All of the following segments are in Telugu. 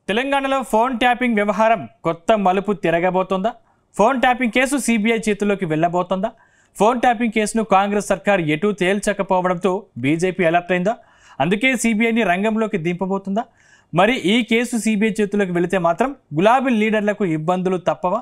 తెలంగాణలో ఫోన్ ట్యాపింగ్ వ్యవహారం కొత్త మలుపు తిరగబోతోందా? ఫోన్ ట్యాపింగ్ కేసు సిబిఐ చేతుల్లోకి వెళ్ళబోతోందా? ఫోన్ ట్యాపింగ్ కేసును కాంగ్రెస్ సర్కార్ ఎటూ తేల్చకపోవడంతో బీజేపీ అలర్ట్ అయిందా? అందుకే సిబిఐని రంగంలోకి దింపబోతుందా? మరి ఈ కేసు సిబిఐ చేతుల్లోకి వెళితే మాత్రం గులాబీ లీడర్లకు ఇబ్బందులు తప్పవా?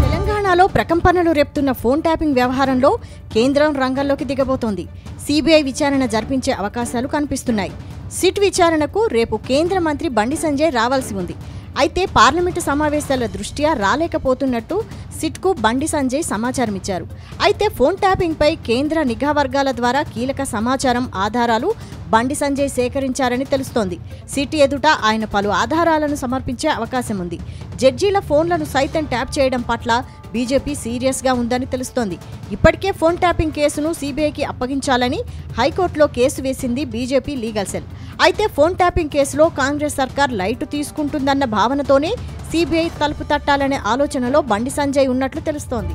తెలంగాణలో ప్రకంపనలు రేపుతున్న ఫోన్ ట్యాపింగ్ వ్యవహారంలో కేంద్రం రంగంలోకి దిగబోతోంది. సిబిఐ విచారణ జరిపించే అవకాశాలు కనిపిస్తున్నాయి. సిట్ విచారణకు రేపు కేంద్ర మంత్రి బండి సంజయ్ రావాల్సి ఉంది. అయితే పార్లమెంటు సమావేశాల దృష్ట్యా రాలేకపోతున్నట్టు సిట్కు బండి సంజయ్ సమాచారం ఇచ్చారు. అయితే ఫోన్ ట్యాపింగ్పై కేంద్ర నిఘా వర్గాల ద్వారా కీలక సమాచారం, ఆధారాలు బండి సంజయ్ సేకరించారని తెలుస్తోంది. సిట్ ఎదుట ఆయన పలు ఆధారాలను సమర్పించే అవకాశం ఉంది. జడ్జీల ఫోన్లను సైతం ట్యాప్ చేయడం పట్ల బీజేపీ సీరియస్గా ఉందని తెలుస్తోంది. ఇప్పటికే ఫోన్ ట్యాపింగ్ కేసును సిబిఐకి అప్పగించాలని హైకోర్టులో కేసు వేసింది బీజేపీ లీగల్ సెల్. అయితే ఫోన్ ట్యాపింగ్ కేసులో కాంగ్రెస్ సర్కార్ లైటు తీసుకుంటుందన్న భావనతోనే సిబిఐ తలుపు తట్టాలనే ఆలోచనలో బండి సంజయ్ ఉన్నట్లు తెలుస్తోంది.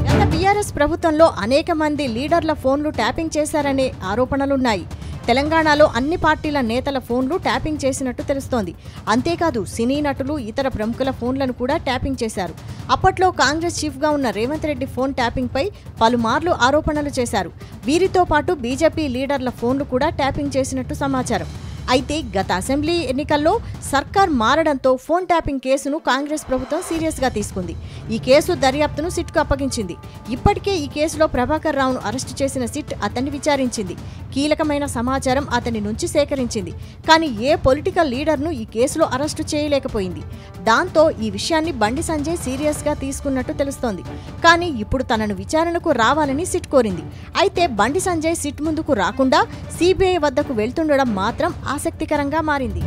గత బీఆర్ఎస్ ప్రభుత్వంలో అనేక మంది లీడర్ల ఫోన్లు ట్యాపింగ్ చేశారనే ఆరోపణలున్నాయి. తెలంగాణలో అన్ని పార్టీల నేతల ఫోన్లు ట్యాపింగ్ చేసినట్టు తెలుస్తోంది. అంతేకాదు సినీ నటులు, ఇతర ప్రముఖుల ఫోన్లను కూడా ట్యాపింగ్ చేశారు. అప్పట్లో కాంగ్రెస్ చీఫ్గా ఉన్న రేవంత్ రెడ్డి ఫోన్ ట్యాపింగ్పై పలుమార్లు ఆరోపణలు చేశారు. వీరితో పాటు బీజేపీ లీడర్ల ఫోన్లు కూడా ట్యాపింగ్ చేసినట్టు సమాచారం. అయితే గత అసెంబ్లీ ఎన్నికల్లో సర్కార్ మారడంతో ఫోన్ ట్యాపింగ్ కేసును కాంగ్రెస్ ప్రభుత్వం సీరియస్గా తీసుకుంది. ఈ కేసు దర్యాప్తును సిట్కు అప్పగించింది. ఇప్పటికే ఈ కేసులో ప్రభాకర్ రావును అరెస్టు చేసిన సిట్ అతన్ని విచారించింది. కీలకమైన సమాచారం అతని నుంచి సేకరించింది. కానీ ఏ పొలిటికల్ లీడర్ను ఈ కేసులో అరెస్టు చేయలేకపోయింది. దాంతో ఈ విషయాన్ని బండి సంజయ్ సీరియస్గా తీసుకున్నట్టు తెలుస్తోంది. కానీ ఇప్పుడు తనను విచారణకు రావాలని సిట్ కోరింది. అయితే బండి సంజయ్ సిట్ ముందుకు రాకుండా సిబిఐ వద్దకు వెళ్తుండడం మాత్రం ఆసక్తికరంగా మారింది.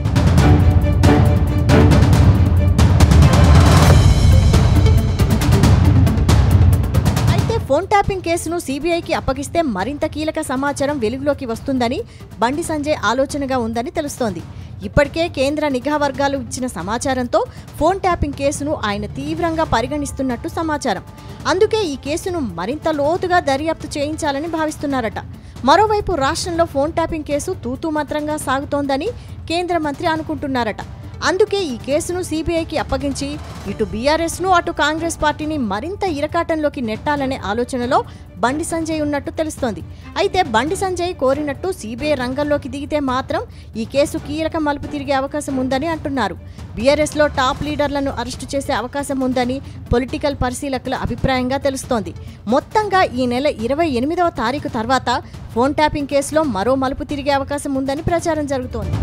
ఫోన్ ట్యాపింగ్ కేసును సిబిఐకి అప్పగిస్తే మరింత కీలక సమాచారం వెలుగులోకి వస్తుందని బండి సంజయ్ ఆలోచనగా ఉందని తెలుస్తోంది. ఇప్పటికే కేంద్ర నిఘా వర్గాలు ఇచ్చిన సమాచారంతో ఫోన్ ట్యాపింగ్ కేసును ఆయన తీవ్రంగా పరిగణిస్తున్నట్టు సమాచారం. అందుకే ఈ కేసును మరింత లోతుగా దర్యాప్తు చేయించాలని భావిస్తున్నారట. మరోవైపు రాష్ట్రంలో ఫోన్ ట్యాపింగ్ కేసు తూతూ మంత్రంగా సాగుతోందని కేంద్ర మంత్రి అనుకుంటున్నారట. అందుకే ఈ కేసును సిబిఐకి అప్పగించి ఇటు బీఆర్ఎస్ను, అటు కాంగ్రెస్ పార్టీని మరింత ఇరకాటంలోకి నెట్టాలనే ఆలోచనలో బండి సంజయ్ ఉన్నట్టు తెలుస్తోంది. అయితే బండి సంజయ్ కోరినట్టు సిబిఐ రంగంలోకి దిగితే మాత్రం ఈ కేసు కీలక మలుపు తిరిగే అవకాశం ఉందని అంటున్నారు. బీఆర్ఎస్లో టాప్ లీడర్లను అరెస్టు చేసే అవకాశం ఉందని పొలిటికల్ పరిశీలకుల అభిప్రాయంగా తెలుస్తోంది. మొత్తంగా ఈ నెల 28వ తారీఖు తర్వాత ఫోన్ ట్యాపింగ్ కేసులో మరో మలుపు తిరిగే అవకాశం ఉందని ప్రచారం జరుగుతోంది.